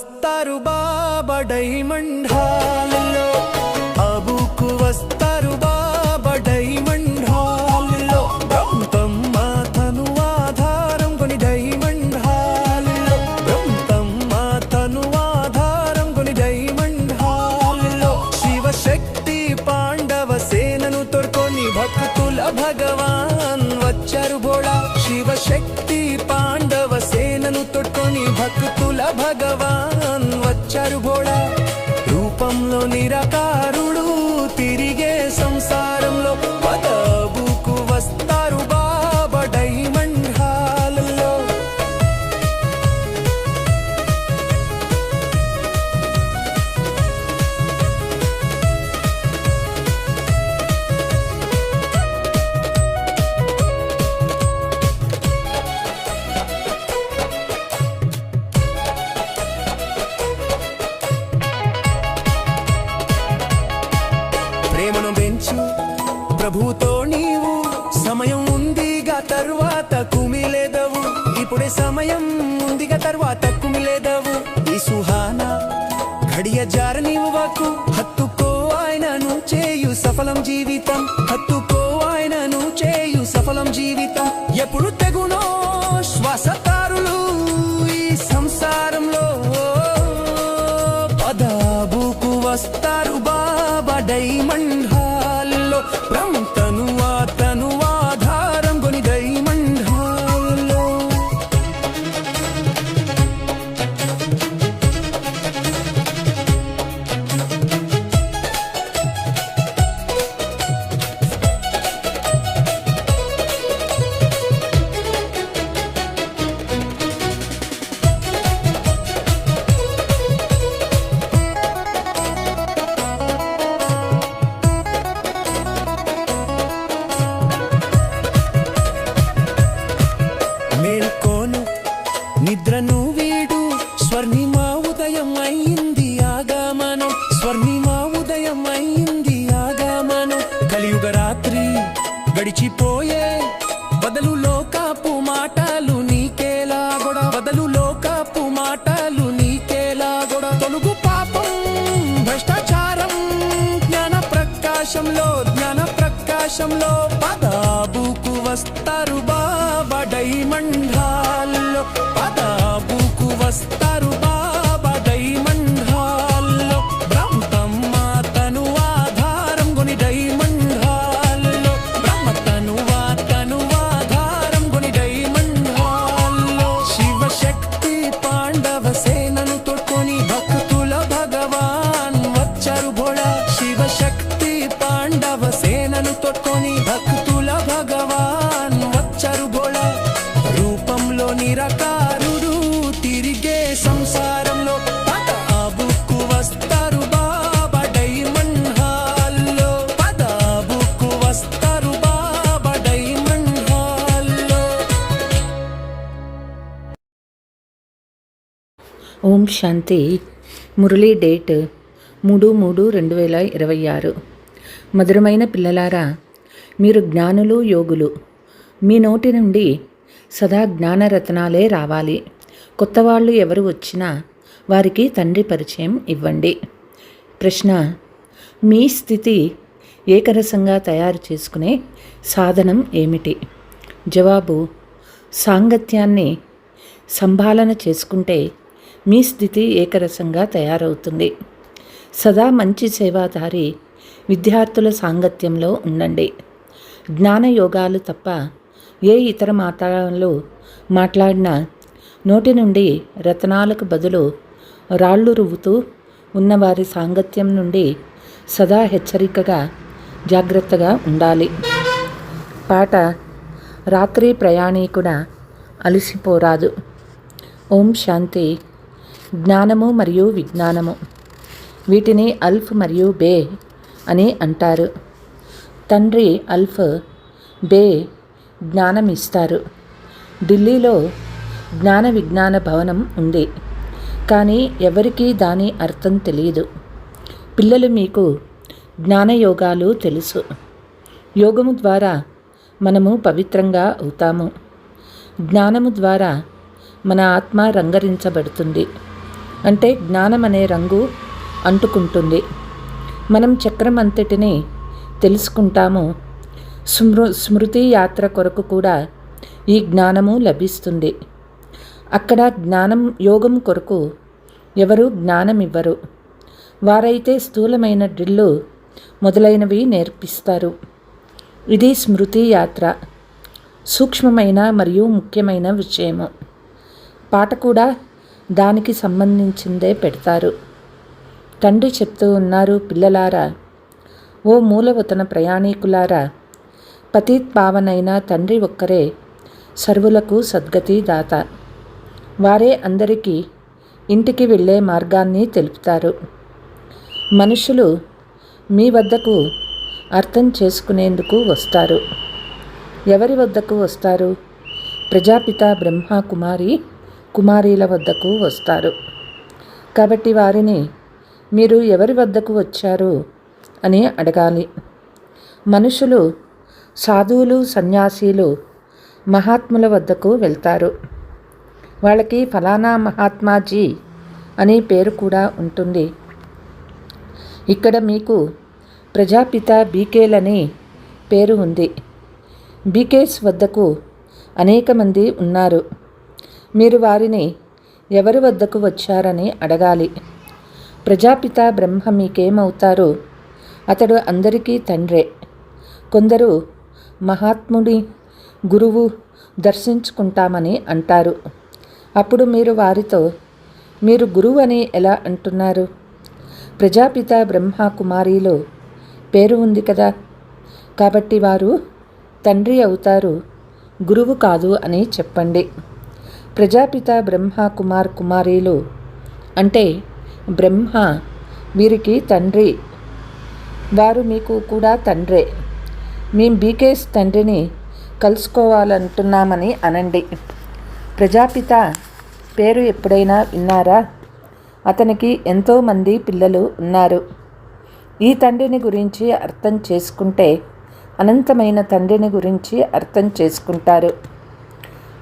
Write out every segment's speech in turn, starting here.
వస్తారు బాబా డైమండ్ హాల్లో, అబుకు వస్తారు బాబా డైమండ్ హాల్లో. బ్రహ్మమ్మ తను ఆధారం కొని డైమండ్ హాల్లో, బ్రహ్మమ్మ తను ఆధారం కొని డైమండ్ హాల్లో. శివశక్తి పాండవ సేనను తోడ్కొని భక్తుల భగవాన్ వచ్చారు భోళా. శివశక్తి పాండవ సేనను తోడ్కొని భక్తుల భగవాన్ వచ్చారు భోళా. రూపంలో నిరాకారుడు తిరిగే సంసారంలో, పదబుకు వస్తారు బాబా డైమండ్ హాల్లో. ప్రేమను పెంచు ప్రభుతో నీవు, సమయం ఉందిగా తర్వాత కుమిలేదవు. ఇప్పుడే సమయం ఉందిగా తర్వాత కుమిలేదవు. ఈ సుహానా ఘడియ జార నీవు వాకు, హత్తుకో ఆయనను చేయు సఫలం జీవితం, హత్తుకో ఆయనను చేయు సఫలం జీవితం. ఎప్పుడు తెగునో శ్వాసకారులు ఈ సంసారంలో, పదబుకు వస్తారు బాబా డైమండ్ హాల్లో. బ్రహ్మతను ఆధారం కొని డైమండ్ హాల్లో. మేల్కోను నిద్రను వీడు, స్వర్ణిమా ఉదయం అయింది ఆగమనం, స్వర్ణిమా ఉదయం అయింది ఆగమనం. కలియుగ రాత్రి గడిచిపోయే, బదలు లోకాపు మాటలు నీకేలాగొడ, బదలు లోకాపు మాటలు నీకేలాగొడ. తొలుగు పాపం భ్రష్టాచారం జ్ఞాన ప్రకాశంలో, జ్ఞాన ప్రకాశంలో. పదబుకు వస్తారు బాబా డైమండ్ హాల్లో, పదబుకు వస్తారు బాబా డైమండ్ హాల్లో. బ్రహ్మమ్మ తను ఆధారం కొని డైమండ్ హాల్లో, బ్రహ్మతను ఆధారం కొని డైమండ్ హాల్లో. శివశక్తి పాండవ సేనను తోడ్కొని భక్తుల భగవాన్ వచ్చారు భోళా. శివశక్తి పాండవ సేనను తోడ్కొని భక్తుల భగవాన్ వచ్చారు భోళా. రూపంలో నిరాకారుడు తిరిగే సంసారంలో, పదబుకు వస్తారు బాబా డైమండ్ హాల్లో, పదబుకు వస్తారు బాబా డైమండ్ హాల్లో. ఓం శాంతి. మురళీ డేట్ 3/3/2026. మధురమైన పిల్లలారా, మీరు జ్ఞానులు యోగులు. మీ నోటి నుండి సదా జ్ఞానరత్నాలే రావాలి. కొత్త వాళ్ళు ఎవరు వచ్చినా వారికి తండ్రి పరిచయం ఇవ్వండి. ప్రశ్న: మీ స్థితి ఏకరసంగా తయారు చేసుకునే సాధనం ఏమిటి? జవాబు: సాంగత్యాన్ని సంభాలన చేసుకుంటే మీ స్థితి ఏకరసంగా తయారవుతుంది. సదా మంచి సేవాదారి విద్యార్థుల సాంగత్యంలో ఉండండి. జ్ఞానయోగాలు తప్ప ఏ ఇతర మాటలు మాట్లాడినా నోటి నుండి రత్నాలకు బదులు రాళ్ళు రువ్వుతూ ఉన్నవారి సాంగత్యం నుండి సదా హెచ్చరికగా జాగ్రత్తగా ఉండాలి. పాట: రాత్రి ప్రయాణీకుడా అలసిపోరాదు. ఓం శాంతి. జ్ఞానము మరియు విజ్ఞానము, వీటిని అల్ఫ్ మరియు బే అని అంటారు. తండ్రి అల్ఫ్, బే జ్ఞానం ఇస్తారు. ఢిల్లీలో జ్ఞాన విజ్ఞాన భవనం ఉంది, కానీ ఎవరికీ దాని అర్థం తెలియదు. పిల్లలు మీకు జ్ఞానయోగాలు తెలుసు. యోగము ద్వారా మనము పవిత్రంగా అవుతాము. జ్ఞానము ద్వారా మన ఆత్మ రంగరించబడుతుంది. అంటే జ్ఞానం అనే రంగు అంటుకుంటుంది. మనం చక్రం అంతటిని తెలుసుకుంటాము. స్మృతి యాత్ర కొరకు కూడా ఈ జ్ఞానము లభిస్తుంది. అక్కడ జ్ఞానం యోగం కొరకు ఎవరు జ్ఞానం ఇవ్వరు. వారైతే స్థూలమైన డ్రిల్లు మొదలైనవి నేర్పిస్తారు. ఇది స్మృతి యాత్ర, సూక్ష్మమైన మరియు ముఖ్యమైన విషయము. పాట కూడా దానికి సంబంధించిందే పెడతారు. తండ్రి చెప్తూ ఉన్నారు, పిల్లలారా, ఓ మూలవతన ప్రయాణికులారా, పతిత్పావనైన తండ్రి ఒక్కరే సర్వులకు సద్గతి దాత. వారే అందరికీ ఇంటికి వెళ్ళే మార్గాన్ని తెలుపుతారు. మనుషులు మీ వద్దకు అర్థం చేసుకునేందుకు వస్తారు. ఎవరి వద్దకు వస్తారు? ప్రజాపిత బ్రహ్మ కుమారీల వద్దకు వస్తారు. కాబట్టి వారిని మీరు ఎవరి వద్దకు వచ్చారు అని అడగాలి. మనుషులు సాధువులు, సన్యాసీలు మహాత్ముల వద్దకు వెళ్తారు. వాళ్ళకి ఫలానా మహాత్మాజీ అనే పేరు కూడా ఉంటుంది. ఇక్కడ మీకు ప్రజాపిత బీకేలని పేరు ఉంది. బీకేస్ వద్దకు అనేక మంది ఉన్నారు. మీరు వారిని ఎవరి వద్దకు వచ్చారని అడగాలి. ప్రజాపిత బ్రహ్మ మీకేమవుతారు? అతడు అందరికీ తండ్రే. కొందరు మహాత్ముడి గురువు దర్శించుకుంటామని అంటారు. అప్పుడు మీరు వారితో, మీరు గురువు అని ఎలా అంటున్నారు? ప్రజాపిత బ్రహ్మ కుమారీలో పేరు ఉంది కదా, కాబట్టి వారు తండ్రి అవుతారు, గురువు కాదు అని చెప్పండి. ప్రజాపిత బ్రహ్మ కుమారీలు అంటే బ్రహ్మ వీరికి తండ్రి, వారు మీకు కూడా తండ్రే. మేం బీకేస్ తండ్రిని కలుసుకోవాలంటున్నామని అనండి. ప్రజాపిత పేరు ఎప్పుడైనా విన్నారా? అతనికి ఎంతోమంది పిల్లలు ఉన్నారు. ఈ తండ్రిని గురించి అర్థం చేసుకుంటే అనంతమైన తండ్రిని గురించి అర్థం చేసుకుంటారు.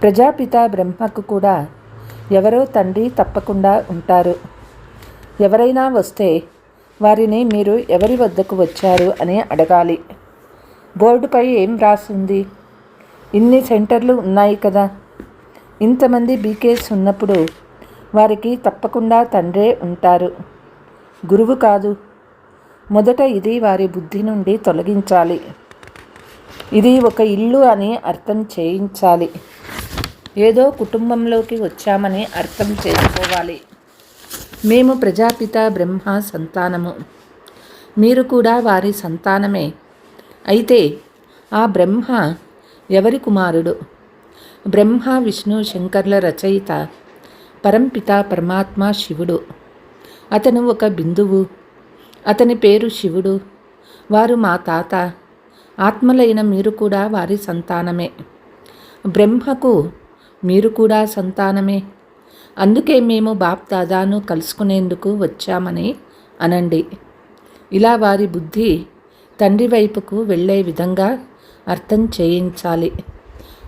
ప్రజాపిత బ్రహ్మకు కూడా ఎవరో తండ్రి తప్పకుండా ఉంటారు. ఎవరైనా వస్తే వారిని మీరు ఎవరి వద్దకు వచ్చారు అని అడగాలి. బోర్డుపై ఏం రాసింది? ఇన్ని సెంటర్లు ఉన్నాయి కదా. ఇంతమంది బీకేస్ ఉన్నప్పుడు వారికి తప్పకుండా తండ్రే ఉంటారు, గురువు కాదు. మొదట ఇది వారి బుద్ధి నుండి తొలగించాలి. ఇది ఒక ఇల్లు అని అర్థం చేయించాలి. ఏదో కుటుంబంలోకి వచ్చామని అర్థం చేసుకోవాలి. మేము ప్రజాపిత బ్రహ్మ సంతానము, మీరు కూడా వారి సంతానమే. అయితే ఆ బ్రహ్మ ఎవరి కుమారుడు? బ్రహ్మ విష్ణు శంకర్ల రచయిత పరంపిత పరమాత్మ శివుడు. అతను ఒక బిందువు. అతని పేరు శివుడు. వారు మా తాత. ఆత్మలైన మీరు కూడా వారి సంతానమే. బ్రహ్మకు మీరు కూడా సంతానమే. అందుకే మేము బాప్ దాదాను కలుసుకునేందుకు వచ్చామని అనండి. ఇలా వారి బుద్ధి తండ్రి వైపుకు వెళ్ళే విధంగా అర్థం చేయించాలి.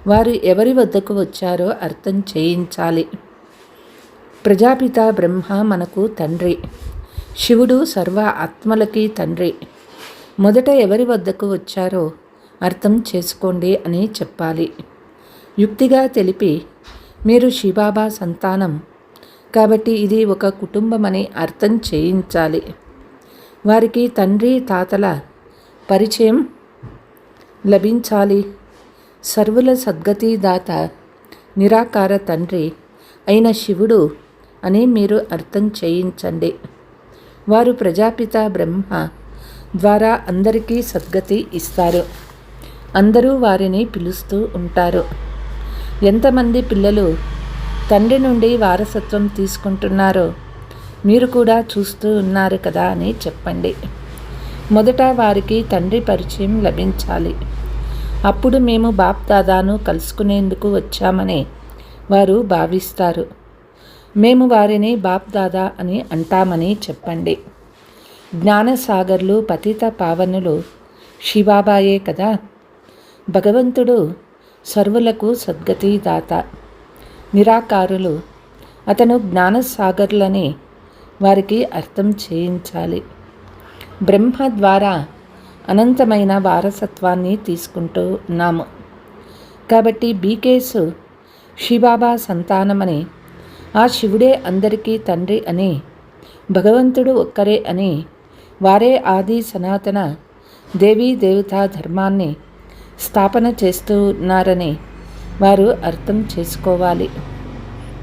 వారు ఎవరి వద్దకు వచ్చారో అర్థం చేయించాలి. ప్రజాపిత బ్రహ్మ మనకు తండ్రి, శివుడు సర్వ ఆత్మలకి తండ్రి. మొదట ఎవరి వద్దకు వచ్చారో అర్థం చేసుకోండి అని చెప్పాలి. యుక్తిగా తెలిపి, మీరు శివబాబా సంతానం కాబట్టి ఇది ఒక కుటుంబమని అర్థం చేయించాలి. వారికి తండ్రి తాతల పరిచయం లభించాలి. సర్వుల సద్గతిదాత నిరాకార తండ్రి అయిన శివుడు అని మీరు అర్థం చేయించండి. వారు ప్రజాపిత బ్రహ్మ ద్వారా అందరికీ సద్గతి ఇస్తారు. అందరూ వారిని పిలుస్తూ ఉంటారు. ఎంతమంది పిల్లలు తండ్రి నుండి వారసత్వం తీసుకుంటున్నారో మీరు కూడా చూస్తూ ఉన్నారు కదా అని చెప్పండి. మొదట వారికి తండ్రి పరిచయం లభించాలి. అప్పుడు మేము బాప్ దాదాను కలుసుకునేందుకు వచ్చామని వారు భావిస్తారు. మేము వారిని బాప్ దాదా అని అంటామని చెప్పండి. జ్ఞానసాగర్లు పతిత పావనులు శివబాబాయే కదా. భగవంతుడు సర్వులకు సద్గతి దాత. నిరాకారులు అతను జ్ఞానసాగర్లని వారికి అర్థం చేయించాలి. బ్రహ్మ ద్వారా అనంతమైన వారసత్వాన్ని తీసుకుంటూ ఉన్నాము. కాబట్టి బీకేసు శివబాబా సంతానమని, ఆ శివుడే అందరికీ తండ్రి అని, భగవంతుడు ఒక్కరే అని, వారే ఆది సనాతన దేవీ దేవతా ధర్మాన్ని స్థాపన చేస్తూ ఉన్నారని వారు అర్థం చేసుకోవాలి.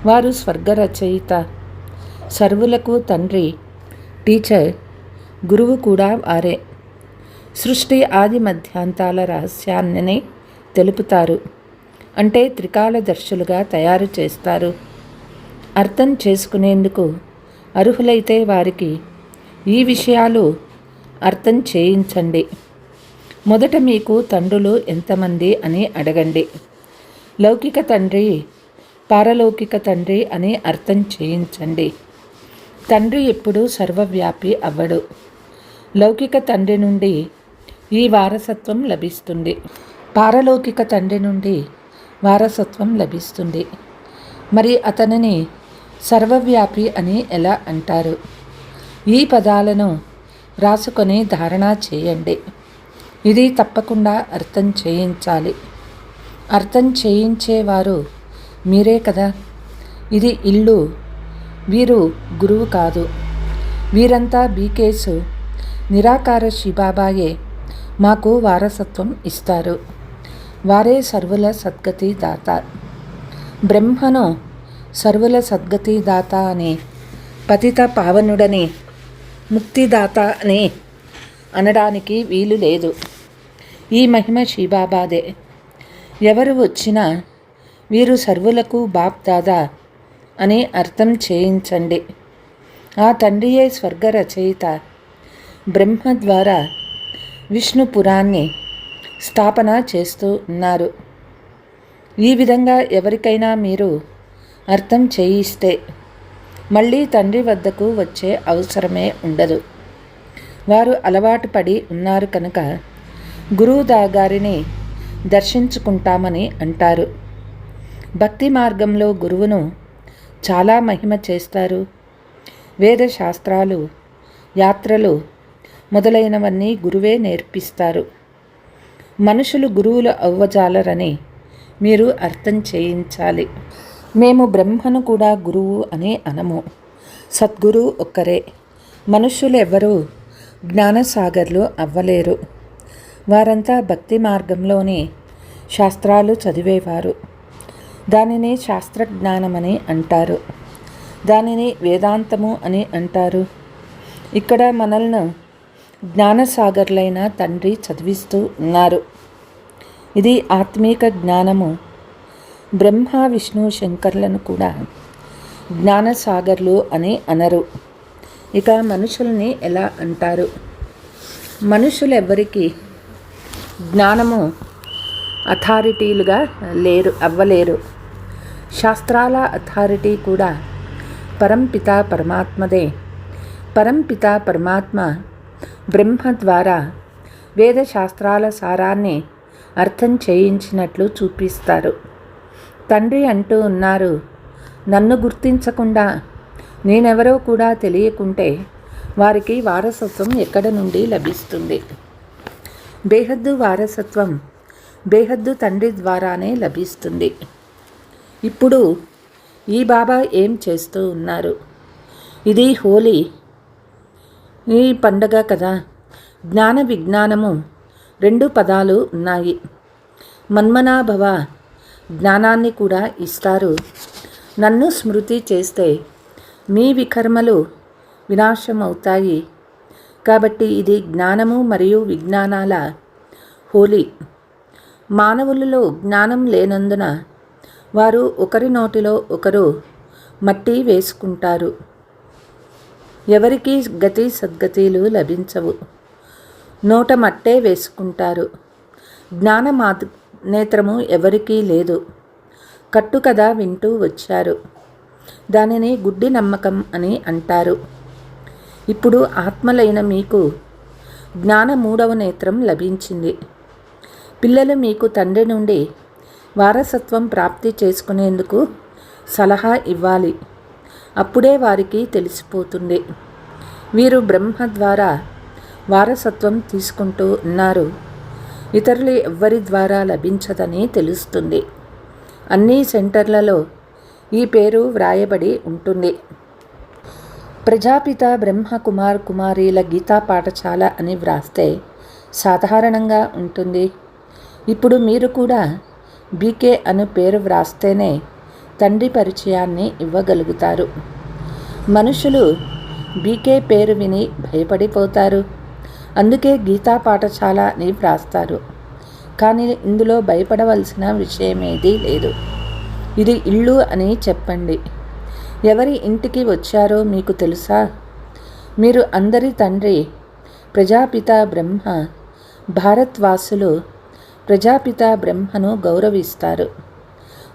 వారు స్వర్గ రచయిత, సర్వులకు తండ్రి, టీచర్, గురువు కూడా వారే. సృష్టి ఆది మధ్యాంతాల రహస్యాన్ని తెలుపుతారు, అంటే త్రికాలదర్శులుగా తయారు చేస్తారు. అర్థం చేసుకునేందుకు అర్హులైతే వారికి ఈ విషయాలు అర్థం చేయించండి. మొదట మీకు తండ్రులు ఎంతమంది అని అడగండి. లౌకిక తండ్రి, పారలౌకిక తండ్రి అని అర్థం చేయించండి. తండ్రి ఎప్పుడూ సర్వవ్యాపి అవ్వడు. లౌకిక తండ్రి నుండి ఈ వారసత్వం లభిస్తుంది, పారలౌకిక తండ్రి నుండి వారసత్వం లభిస్తుంది. మరి అతనిని సర్వవ్యాపి అని ఎలా అంటారు? ఈ పదాలను రాసుకొని ధారణ చేయండి. ఇది తప్పకుండా అర్థం చేయించాలి. అర్థం చేయించేవారు మీరే కదా. ఇది ఇల్లు, వీరు గురువు కాదు. వీరంతా బీకేసు నిరాకార శివబాబాయే మాకు వారసత్వం ఇస్తారు. వారే సర్వుల సద్గతి దాత. బ్రహ్మను సర్వుల సద్గతి దాత అని, పతిత పావనుడని, ముక్తిదాత అని అనడానికి వీలు లేదు. ఈ మహిమ శివబాబాదే. ఎవరు వచ్చినా వీరు సర్వులకు బాప్ దాదా అని అర్థం చేయించండి. ఆ తండ్రియే స్వర్గ రచయిత. బ్రహ్మ ద్వారా విష్ణుపురాన్ని స్థాపన చేస్తూ ఉన్నారు. ఈ విధంగా ఎవరికైనా మీరు అర్థం చేయిస్తే మళ్ళీ తండ్రి వద్దకు వచ్చే అవసరమే ఉండదు. వారు అలవాటు పడి ఉన్నారు కనుక గురువు గారిని దర్శించుకుంటామని అంటారు. భక్తి మార్గంలో గురువును చాలా మహిమ చేస్తారు. వేద శాస్త్రాలు, యాత్రలు మొదలైనవన్నీ గురువే నేర్పిస్తారు. మనుషులు గురువులు అవ్వజాలరని మీరు అర్థం చేయించాలి. మేము బ్రహ్మను కూడా గురువు అని అనము. సద్గురు ఒక్కరే. మనుష్యులు ఎవ్వరూ జ్ఞానసాగర్లు అవ్వలేరు. వారంతా భక్తి మార్గంలోని శాస్త్రాలు చదివేవారు. దానిని శాస్త్రజ్ఞానమని అంటారు. దానిని వేదాంతము అని అంటారు. ఇక్కడ మనల్ని జ్ఞానసాగర్లైన తండ్రి చదివిస్తూ ఉన్నారు. ఇది ఆత్మీక జ్ఞానము. బ్రహ్మ, విష్ణు, శంకర్లను కూడా జ్ఞానసాగర్లు అని అనరు. ఇక మనుషుల్ని ఎలా అంటారు? మనుషులెవ్వరికీ జ్ఞానము అథారిటీలుగా అవ్వలేరు. శాస్త్రాల అథారిటీ కూడా పరంపిత పరమాత్మదే. పరంపిత పరమాత్మ బ్రహ్మ ద్వారా వేదశాస్త్రాల సారాన్ని అర్థం చేయించినట్లు చూపిస్తారు. తండ్రి అంటూ ఉన్నారు, నన్ను గుర్తించకుండా, నేనెవరో కూడా తెలియకుంటే వారికి వారసత్వం ఎక్కడి నుండి లభిస్తుంది? బేహద్దు వారసత్వం బేహద్దు తండ్రి ద్వారానే లభిస్తుంది. ఇప్పుడు ఈ బాబా ఏం చేస్తూ ఉన్నారు? ఇది హోలీ, ఈ పండగ కదా. జ్ఞాన విజ్ఞానము 2 పదాలు ఉన్నాయి. మన్మనాభవ జ్ఞానాన్ని కూడా ఇస్తారు. నన్ను స్మృతి చేస్తే మీ వికర్మలు వినాశమవుతాయి. కాబట్టి ఇది జ్ఞానము మరియు విజ్ఞానాల హోలీ. మానవులలో జ్ఞానం లేనందున వారు ఒకరి నోటిలో ఒకరు మట్టి వేసుకుంటారు. ఎవరికి గతి సద్గతిలు లభించవు. నోట మట్టే వేసుకుంటారు. జ్ఞాన నేత్రము ఎవరికీ లేదు. కట్టుకథ వింటూ వచ్చారు. దానిని గుడ్డి నమ్మకం అని అంటారు. ఇప్పుడు ఆత్మలైన మీకు జ్ఞాన 3వ నేత్రం లభించింది. పిల్లలు మీకు తండ్రి నుండి వారసత్వం ప్రాప్తి చేసుకునేందుకు సలహా ఇవ్వాలి. అప్పుడే వారికి తెలిసిపోతుంది. వీరు బ్రహ్మ ద్వారా వారసత్వం తీసుకుంటూ ఉన్నారు. ఇతరులు ఎవ్వరి ద్వారా లభించదని తెలుస్తుంది. అన్ని సెంటర్లలో ఈ పేరు వ్రాయబడి ఉంటుంది. ప్రజాపిత బ్రహ్మ కుమార్ కుమారీల గీతా పాఠశాల అని వ్రాస్తే సాధారణంగా ఉంటుంది. ఇప్పుడు మీరు కూడా బీకే అను పేరు వ్రాస్తేనే తండ్రి పరిచయాన్ని ఇవ్వగలుగుతారు. మనుషులు బీకే పేరు విని భయపడిపోతారు. అందుకే గీతా పాఠశాల అని వ్రాస్తారు. కానీ ఇందులో భయపడవలసిన విషయమేదీ లేదు. ఇది ఇల్లు అని చెప్పండి. ఎవరి ఇంటికి వచ్చారో మీకు తెలుసా? మీరు అందరి తండ్రి ప్రజాపిత బ్రహ్మ. భారత్వాసులు ప్రజాపిత బ్రహ్మను గౌరవిస్తారు.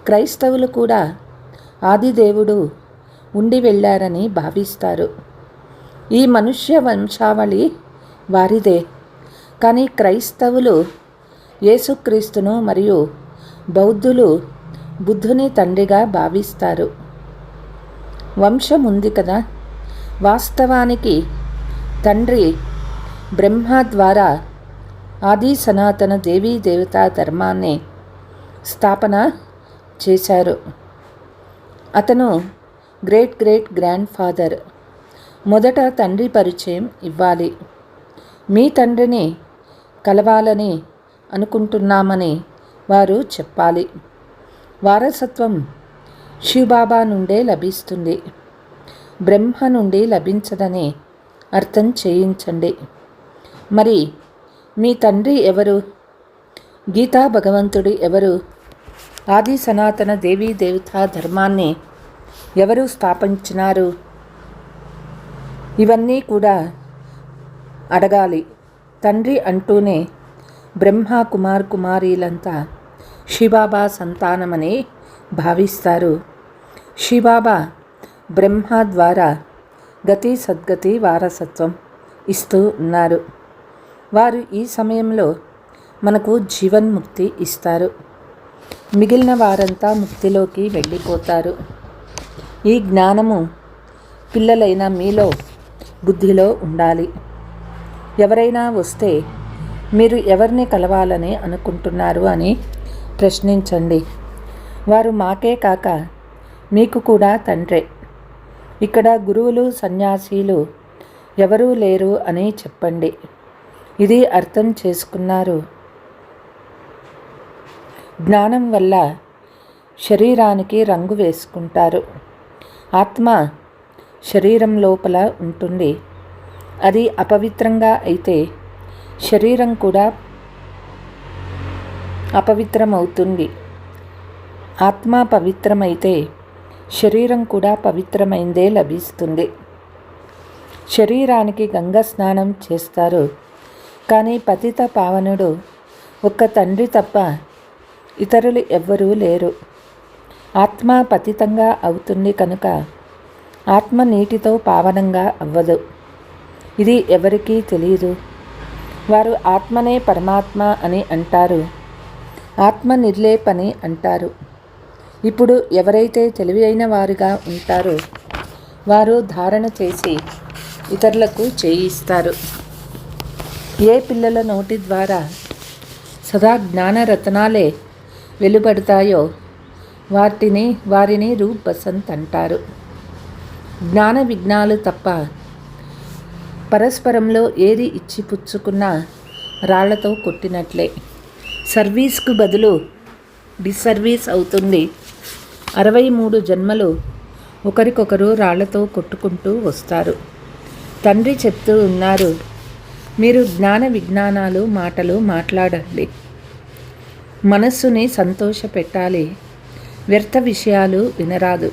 క్రైస్తవులు కూడా ఆదిదేవుడు ఉండి వెళ్ళారని భావిస్తారు. ఈ మనుష్య వంశావళి వారిదే. కానీ క్రైస్తవులు యేసుక్రీస్తును మరియు బౌద్ధులు బుద్ధుని తండ్రిగా భావిస్తారు. వంశం ఉంది కదా. వాస్తవానికి తండ్రి బ్రహ్మ ద్వారా ఆది సనాతన దేవీ దేవతా ధర్మాన్ని స్థాపన చేశారు. అతను గ్రేట్ గ్రేట్ గ్రాండ్ ఫాదర్. మొదట తండ్రి పరిచయం ఇవ్వాలి. మీ తండ్రిని కలవాలని అనుకుంటున్నామని వారు చెప్పాలి. వారసత్వం శివబాబా నుండే లభిస్తుంది. బ్రహ్మ నుండి లభించదని అర్థం చేయించండి. మరి మీ తండ్రి ఎవరు? గీతా భగవంతుడు ఎవరు? ఆది సనాతన దేవీ దేవతా ధర్మాన్ని ఎవరు స్థాపించినారు? ఇవన్నీ కూడా అడగాలి. తండ్రి అంటూనే బ్రహ్మ కుమార్ కుమారీలంతా శివబాబా సంతానమని భావిస్తారు. శివబాబా బ్రహ్మ ద్వారా గతి సద్గతి వారసత్వం ఇస్తూ ఉన్నారు. వారు ఈ సమయంలో మనకు జీవన్ముక్తి ఇస్తారు. మిగిలిన వారంతా ముక్తిలోకి వెళ్ళిపోతారు. ఈ జ్ఞానము పిల్లలైన మీలో బుద్ధిలో ఉండాలి. ఎవరైనా వస్తే మీరు ఎవరిని కలవాలని అనుకుంటున్నారు అని ప్రశ్నించండి. వారు మాకే కాక మీకు కూడా తండ్రే. ఇక్కడ గురువులు సన్యాసీలు ఎవరూ లేరు అని చెప్పండి. ఇది అర్థం చేసుకున్నారు. జ్ఞానం వల్ల శరీరానికి రంగు వేసుకుంటారు. ఆత్మ శరీరం లోపల ఉంటుంది. అది అపవిత్రంగా అయితే శరీరం కూడా అపవిత్రమవుతుంది. ఆత్మ పవిత్రమైతే శరీరం కూడా పవిత్రమైందే లభిస్తుంది. శరీరానికి గంగ స్నానం చేస్తారు. కానీ పతిత పావనుడు ఒక్క తండ్రి తప్ప ఇతరులు ఎవ్వరూ లేరు. ఆత్మ పతితంగా అవుతుంది కనుక ఆత్మ నీటితో పావనంగా అవ్వదు. ఇది ఎవరికీ తెలియదు. వారు ఆత్మనే పరమాత్మ అని అంటారు. ఆత్మ నిర్లేపని అంటారు. ఇప్పుడు ఎవరైతే తెలివి అయిన వారుగా ఉంటారో వారు ధారణ చేసి ఇతరులకు చేయిస్తారు. ఏ పిల్లల నోటి ద్వారా సదా జ్ఞానరత్నాలే వెలువడతాయో వారిని రూప్ బసంత్ అంటారు. జ్ఞాన విఘ్నాలు తప్ప పరస్పరంలో ఏది ఇచ్చి పుచ్చుకున్నా రాళ్లతో కొట్టినట్లే. సర్వీస్కు బదులు డిస్సర్వీస్ అవుతుంది. 63 జన్మలు ఒకరికొకరు రాళ్లతో కొట్టుకుంటూ వస్తారు. తండ్రి చెప్తూ ఉన్నారు, మీరు జ్ఞాన విజ్ఞానాలు మాటలు మాట్లాడండి. మనస్సుని సంతోషపెట్టాలి. వ్యర్థ విషయాలు వినరాదు.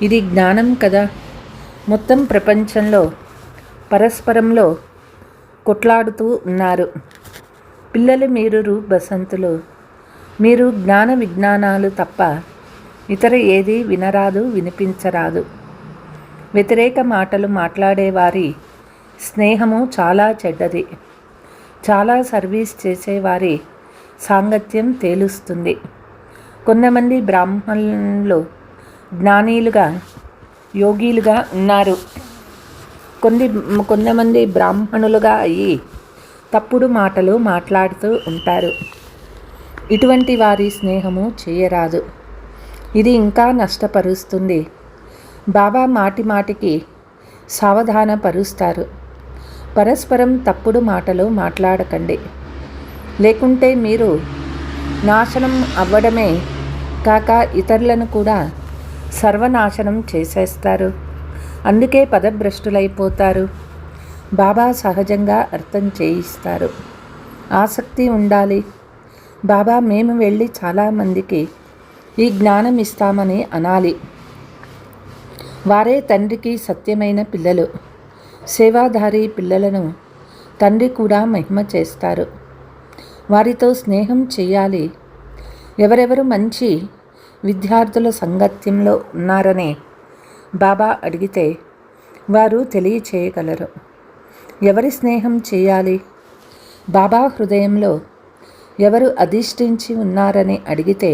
ఇది జ్ఞానం కదా. మొత్తం ప్రపంచంలో పరస్పరంలో కొట్లాడుతూ ఉన్నారు. పిల్లలు మీరు రూప్ బసంతులు. మీరు జ్ఞాన విజ్ఞానాలు తప్ప ఇతర ఏది వినరాదు, వినిపించరాదు. వ్యతిరేక మాటలు మాట్లాడేవారి స్నేహము చాలా చెడ్డది. చాలా సర్వీస్ చేసేవారి సాంగత్యం తేలుస్తుంది. కొంతమంది బ్రాహ్మణులు జ్ఞానీలుగా యోగిలుగా ఉన్నారు. కొంతమంది బ్రాహ్మణులుగా అయ్యి తప్పుడు మాటలు మాట్లాడుతూ ఉంటారు. ఇటువంటి వారి స్నేహము చేయరాదు. ఇది ఇంకా నష్టపరుస్తుంది. బాబా మాటికి సావధానపరుస్తారు. పరస్పరం తప్పుడు మాటలు మాట్లాడకండి, లేకుంటే మీరు నాశనం అవ్వడమే కాక ఇతరులను కూడా సర్వనాశనం చేసేస్తారు. అందుకే పదభ్రష్టులైపోతారు. బాబా సహజంగా అర్థం చేయిస్తారు. ఆసక్తి ఉండాలి. బాబా మేము వెళ్ళి చాలామందికి ఈ జ్ఞానం ఇస్తామని అనాలి. వారే తండ్రికి సత్యమైన పిల్లలు. సేవాధారి పిల్లలను తండ్రి కూడా మహిమ చేస్తారు. వారితో స్నేహం చేయాలి. ఎవరెవరు మంచి విద్యార్థుల సంగత్యంలో ఉన్నారని బాబా అడిగితే వారు తెలియచేయగలరు. ఎవరి స్నేహం చేయాలి? బాబా హృదయంలో ఎవరు అధిష్ఠించి ఉన్నారని అడిగితే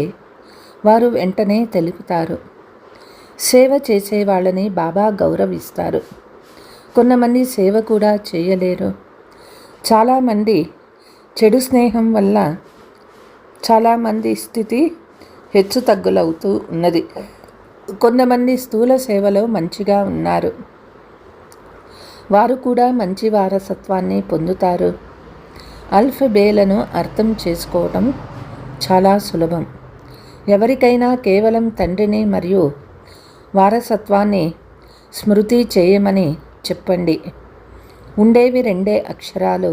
వారు వెంటనే తెలుపుతారు. సేవ చేసే వాళ్ళని బాబా గౌరవిస్తారు. కొంతమంది సేవ కూడా చేయలేరు. చాలామంది చెడు స్నేహం వల్ల చాలామంది స్థితి హెచ్చు తగ్గులవుతూ ఉన్నది. కొంతమంది స్థూల సేవలో మంచిగా ఉన్నారు. వారు కూడా మంచి వారసత్వాన్ని పొందుతారు. అల్ఫబేలను అర్థం చేసుకోవటం చాలా సులభం. ఎవరికైనా కేవలం తండ్రిని మరియు వారసత్వాన్ని స్మృతి చేయమని చెప్పండి. ఉండేవి 2 అక్షరాలు,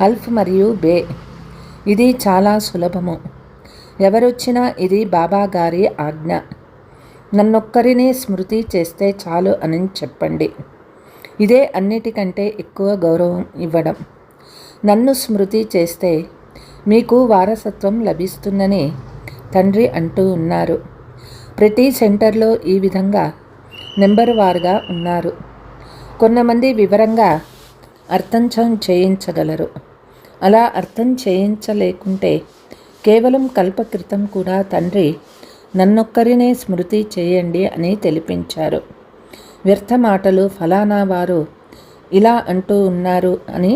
అల్ఫ్ మరియు బే. ఇది చాలా సులభము. ఎవరొచ్చినా ఇది బాబా గారి ఆజ్ఞ. నన్నొక్కరిని స్మృతి చేస్తే చాలు అని చెప్పండి. ఇదే అన్నిటికంటే ఎక్కువ గౌరవం ఇవ్వడం. నన్ను స్మృతి చేస్తే మీకు వారసత్వం లభిస్తుందని తండ్రి అంటూ ఉన్నారు. ప్రతి సెంటర్లో ఈ విధంగా నెంబర్ వారుగా ఉన్నారు. కొంతమంది వివరంగా అర్థం చేయించగలరు. అలా అర్థం చేయించలేకుంటే కేవలం కల్పకృతం కూడా తండ్రి నన్నొక్కరినే స్మృతి చేయండి అని తెలిపించారు. వ్యర్థ మాటలు ఫలానా వారు ఇలా అంటూ ఉన్నారు అని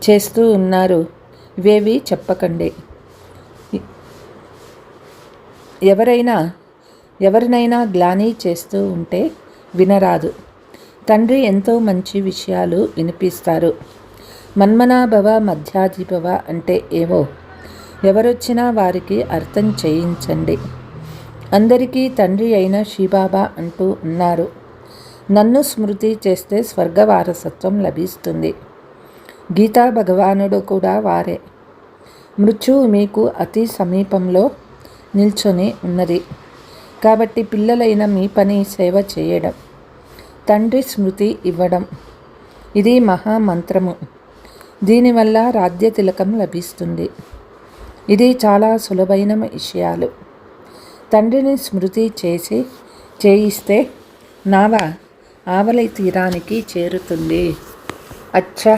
చేస్తూ ఉన్నారు, ఇవేవి చెప్పకండి. ఎవరినైనా గ్లాని చేస్తూ ఉంటే వినరాదు. తండ్రి ఎంతో మంచి విషయాలు వినిపిస్తారు. మన్మనాభవ మధ్యాధిభవ అంటే ఏవో ఎవరొచ్చినా వారికి అర్థం చేయించండి. అందరికీ తండ్రి అయిన శివబాబా అంటూ ఉన్నారు. నన్ను స్మృతి చేస్తే స్వర్గ వారసత్వం లభిస్తుంది. గీతా భగవానుడు కూడా వారే. మృత్యువు మీకు అతి సమీపంలో నిల్చొని ఉన్నది. కాబట్టి పిల్లలైన మీ పని సేవ చేయడం, తండ్రి స్మృతి ఇవ్వడం. ఇది మహామంత్రము. దీనివల్ల రాజ్య తిలకం లభిస్తుంది. ఇది చాలా సులభమైన విషయాలు. తండ్రిని స్మృతి చేయిస్తే నావ ఆవలి తీరానికి చేరుతుంది. అచ్చా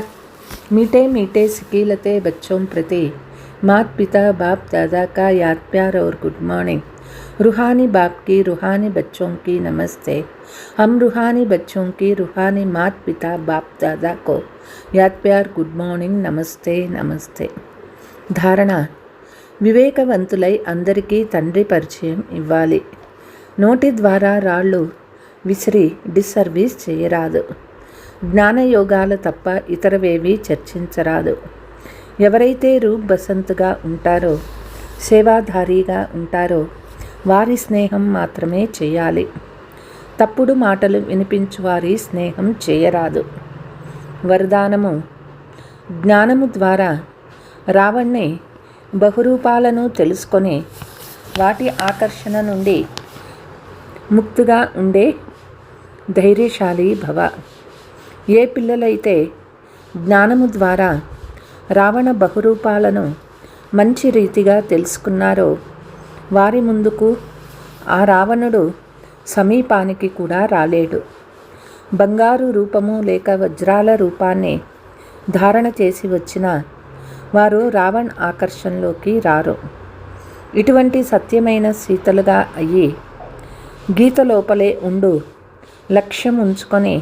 मीठे मीठे सिकीलते बच्चों प्रति मात पिता बाप दादा का याद प्यार और गुड मॉर्निंग. रूहानी बाप की रूहानी बच्चों की नमस्ते. हम रूहानी बच्चों की रूहानी मात पिता बाप दादा को याद प्यार गुड मॉर्निंग नमस्ते नमस्ते. ధారణ: వివేకవంతులై అందరికీ తండ్రి పరిచయం ఇవ్వాలి. నోటి ద్వారా రాళ్ళు విసిరి డిస్సర్వీస్ చేయరాదు. జ్ఞానయోగాలు తప్ప ఇతరవేవీ చర్చించరాదు. ఎవరైతే రూప్ బసంత్గా ఉంటారో, సేవాధారిగా ఉంటారో వారి స్నేహం మాత్రమే చేయాలి. తప్పుడు మాటలు వినిపించువారి స్నేహం చేయరాదు. వరదానము: జ్ఞానము ద్వారా రావణ్ణి బహురూపాలను తెలుసుకొని వాటి ఆకర్షణ నుండి ముక్తుగా ఉండే ధైర్యశాలి భవ. ఏ పిల్లలైతే జ్ఞానము ద్వారా రావణ బహురూపాలను మంచి రీతిగా తెలుసుకున్నారో వారి ముందుకు ఆ రావణుడు సమీపానికి కూడా రాలేడు. బంగారు రూపము లేక వజ్రాల రూపాన్ని ధారణ చేసి వచ్చిన వారు రావణ్ ఆకర్షణలోకి రారు. ఇటువంటి సత్యమైన సీతలుగా అయ్యి గీత లోపలే ఉండు లక్ష్యం ఉంచుకొని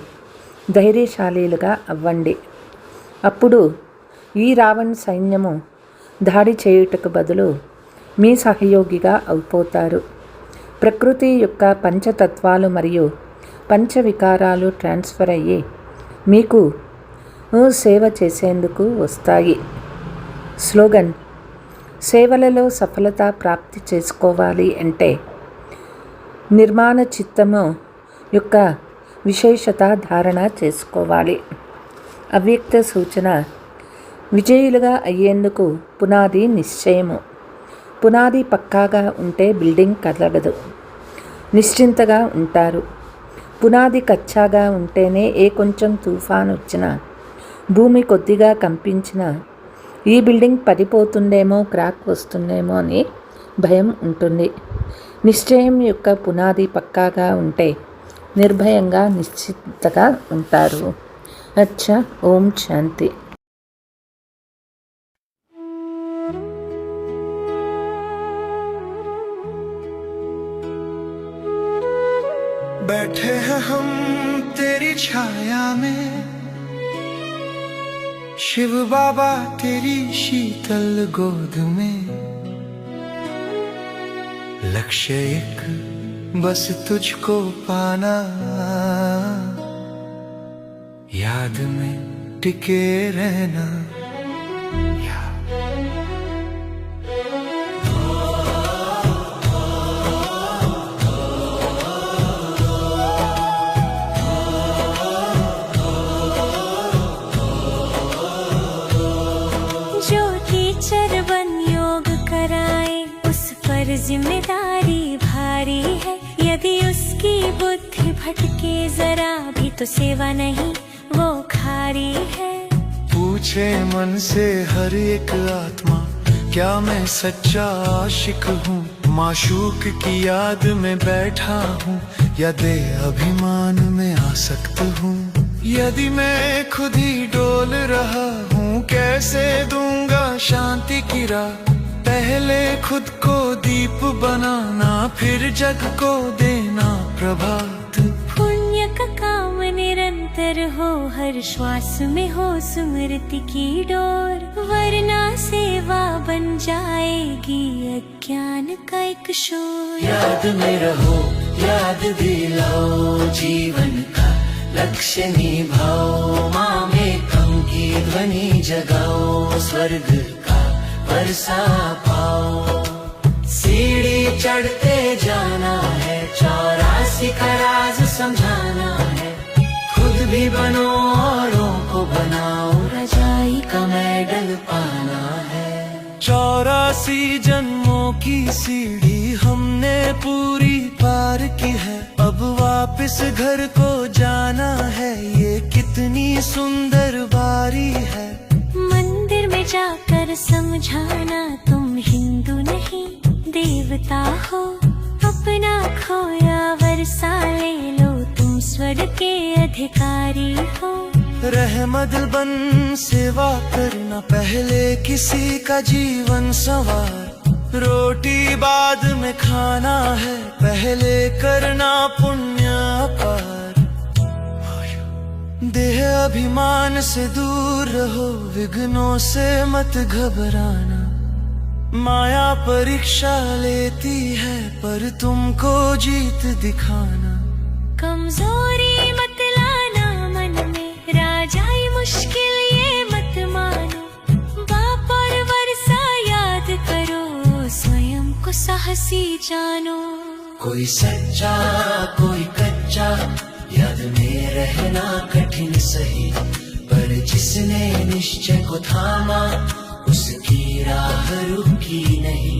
ధైర్యశాలీలుగా అవ్వండి. అప్పుడు ఈ రావణ్ సైన్యము దాడి చేయుటకు బదులు మీ సహయోగిగా అయిపోతారు. ప్రకృతి యొక్క పంచతత్వాలు మరియు పంచవికారాలు ట్రాన్స్ఫర్ అయ్యి మీకు సేవ చేసేందుకు వస్తాయి. స్లోగన్: సేవలలో సఫలత ప్రాప్తి చేసుకోవాలి అంటే నిర్మాణ చిత్తము యొక్క విశేషత ధారణ చేసుకోవాలి. అవ్యక్త సూచన: విజయులుగా అయ్యేందుకు పునాది నిశ్చయము. పునాది పక్కాగా ఉంటే బిల్డింగ్ కదలదు. నిశ్చింతగా ఉంటారు. పునాది కచ్చాగా ఉంటేనే ఏ కొంచెం తుఫాను వచ్చినా, భూమి కొద్దిగా కంపించినా ఈ బిల్డింగ్ పడిపోతుందేమో, క్రాక్ వస్తుందేమో అని భయం ఉంటుంది. నిశ్చయం యొక్క పునాది పక్కాగా ఉంటే నిర్భయంగా నిశ్చింతగా ఉంటారు. అచ్చా, ఓం శాంతి. बैठे हैं हम तेरी छाया में, शिव बाबा तेरी शीतल गोद में। लक्ष्य एक बस तुझको पाना, याद में टिके रहना। जिम्मेदारी भारी है, यदि उसकी बुद्धि भटके जरा भी तो सेवा नहीं वो खारी है। पूछे मन से हर एक आत्मा, क्या मैं सच्चा आशिक हूँ? माशूक की याद में बैठा हूँ या दे अभिमान में आसक्त हूँ। यदि मैं खुद ही डोल रहा हूँ, कैसे दूंगा शांति की राह? पहले खुद को दीप बनाना, फिर जग को देना प्रभात। पुण्य का काम निरंतर हो, हर श्वास में हो स्मृति की डोर, वरना सेवा बन जाएगी अज्ञान का एक शोर। याद में रहो, याद दिलाओ, जीवन का लक्ष्य निभाओ, माँ में कम की ध्वनि जगाओ, स्वर्ग का वर्षा पाओ। सीढ़ी चढ़ते जाना है, 84 का राज समझाना है, खुद भी बनो औरों को बनाओ, रजाई का मेडल पाना है। 84 जन्मों की सीढ़ी हमने पूरी पार की है, अब वापस घर को जाना है, ये कितनी सुंदर बारी है। मंदिर में जाकर समझाना, तुम हिंदू नहीं देवता हो, अपना खोया वर्षा ले लो, तुम स्वर्ग के अधिकारी हो। रहमत बन सेवा करना, पहले किसी का जीवन संवार, रोटी बाद में खाना है, पहले करना पुण्य अपार। देह अभिमान से दूर रहो, विघ्नों से मत घबराना, माया परीक्षा लेती है पर तुमको जीत दिखाना। कमजोरी मत लाना मन में, राजाई मुश्किल ये मत मानो, बाप और वर्षा याद करो, स्वयं को साहसी जानो। कोई सच्चा कोई कच्चा, याद में रहना कठिन सही, पर जिसने निश्चय को थामा, उसकी राह रुकी नहीं।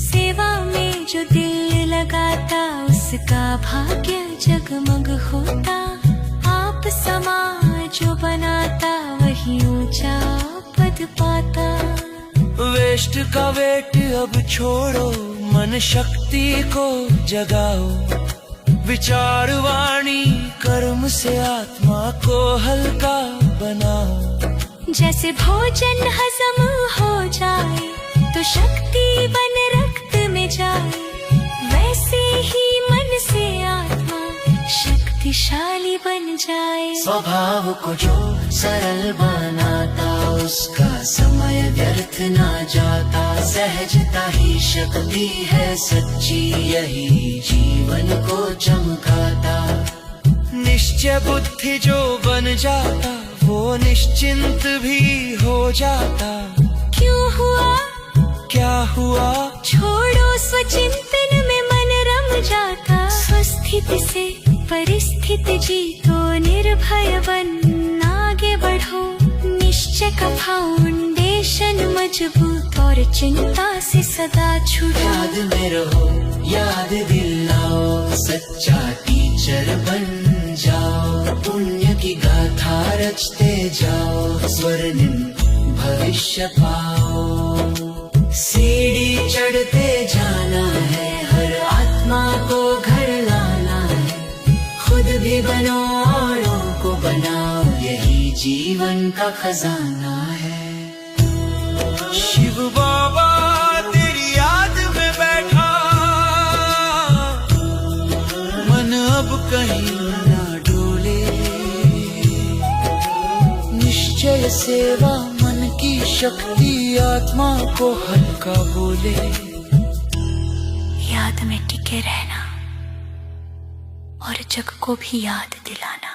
सेवा में जो दिल लगाता, उसका भाग्य जगमग होता, आप समाज जो बनाता, वही ऊंचा पद पाता। वेस्ट का वेट अब छोड़ो, मन शक्ति को जगाओ, विचार वाणी कर्म से आत्मा को हल्का बनाओ। जैसे भोजन हजम हो जाए तो शक्ति बन रक्त में जाए, वैसे ही मन से आत्मा शक्ति शक्तिशाली बन जाए। स्वभाव को जो सरल बनाता उसका समय व्यर्थ ना जाता। सहजता ही शक्ति है सच्ची, यही जीवन को चमकाता। निश्चय बुद्धि जो बन जाता वो निश्चिंत भी हो जाता। क्यों हुआ क्या हुआ छोड़ो स्वचिंतन में मन रम जाता। स्वस्थिति से परिस्थिति जीतो, निर्भय बन आगे बढ़ो। निश्चय का फाउंडेशन मजबूत और चिंता से सदा छूटो। याद में रहो याद दिलाओ, सच्चा टीचर बन जाओ। पुण्य की गाथा रचते जाओ, स्वर्णिम भविष्य पाओ। सीढ़ी चढ़ते जाना है, हर आत्मा को घर लाना है। खुद भी बनो औरों को बनाओ, यही जीवन का खजाना है। शिव बाबा तेरी याद में बैठा, मन अब कहीं ना डोले। निश्चय सेवा मन की शक्ति, आत्मा को हल्का बोले। याद में टिके रहना और जग को भी याद दिलाना।